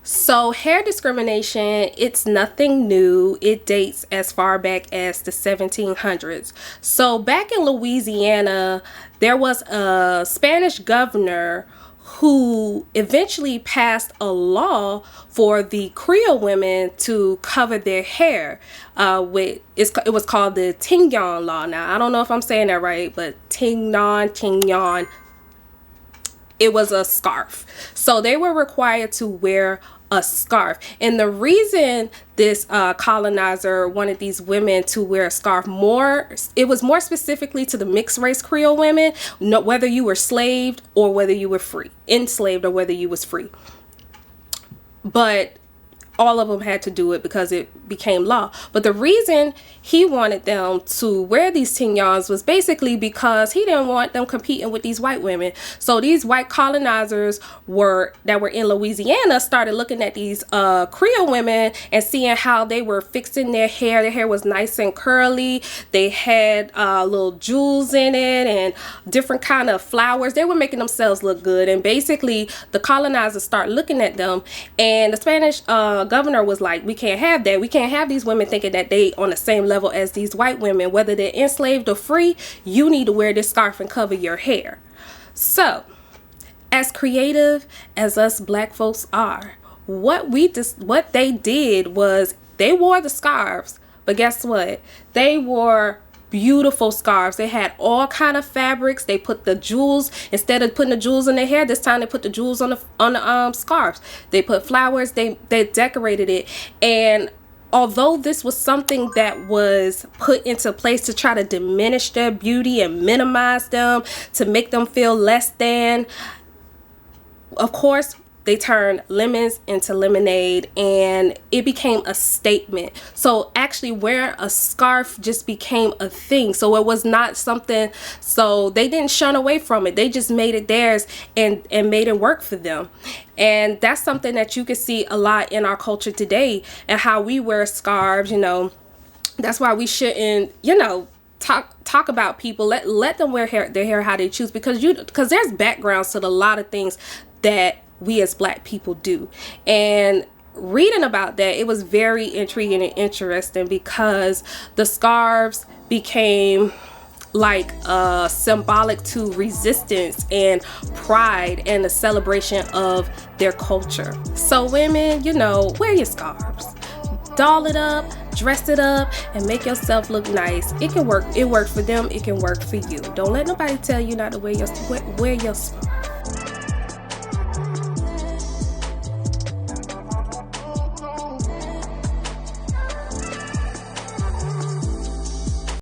So hair discrimination, it's nothing new. It dates as far back as the 1700s. So back in Louisiana, there was a Spanish governor who eventually passed a law for the Creole women to cover their hair. It was called the Tignon Law. Now, I don't know if I'm saying that right, but Tignon. It was a scarf. So they were required to wear a scarf. And the reason this colonizer wanted these women to wear a scarf it was more specifically to the mixed race Creole women, whether you were enslaved or whether you was free. But all of them had to do it because it became law. But the reason he wanted them to wear these tignons was basically because he didn't want them competing with these white women. So these white colonizers that were in Louisiana started looking at these Creole women and seeing how they were fixing their hair. Their hair was nice and curly. They had little jewels in it and different kind of flowers. They were making themselves look good. And basically the colonizers start looking at them, and the Spanish governor was like, we can't have that. We can't have these women thinking that they on the same level as these white women. Whether they're enslaved or free, you need to wear this scarf and cover your hair. So as creative as us black folks are, what they did was they wore the scarves, but guess what? They wore beautiful scarves. They had all kind of fabrics. They put the jewels, instead of putting the jewels in their hair, this time they put the jewels on the scarves. They put flowers. They decorated it. And although this was something that was put into place to try to diminish their beauty and minimize them, to make them feel less than, of course, they turned lemons into lemonade, and it became a statement. So actually wearing a scarf just became a thing. So it was not something, so they didn't shun away from it. They just made it theirs and made it work for them. And that's something that you can see a lot in our culture today, and how we wear scarves. That's why we shouldn't, talk about people. Let them wear their hair how they choose, because there's backgrounds to a lot of things that we as black people do. And reading about that, it was very intriguing and interesting, because the scarves became like symbolic to resistance and pride and the celebration of their culture. So women, wear your scarves, doll it up, dress it up, and make yourself look nice. It can work. It worked for them. It can work for you. Don't let nobody tell you not to wear your scarf.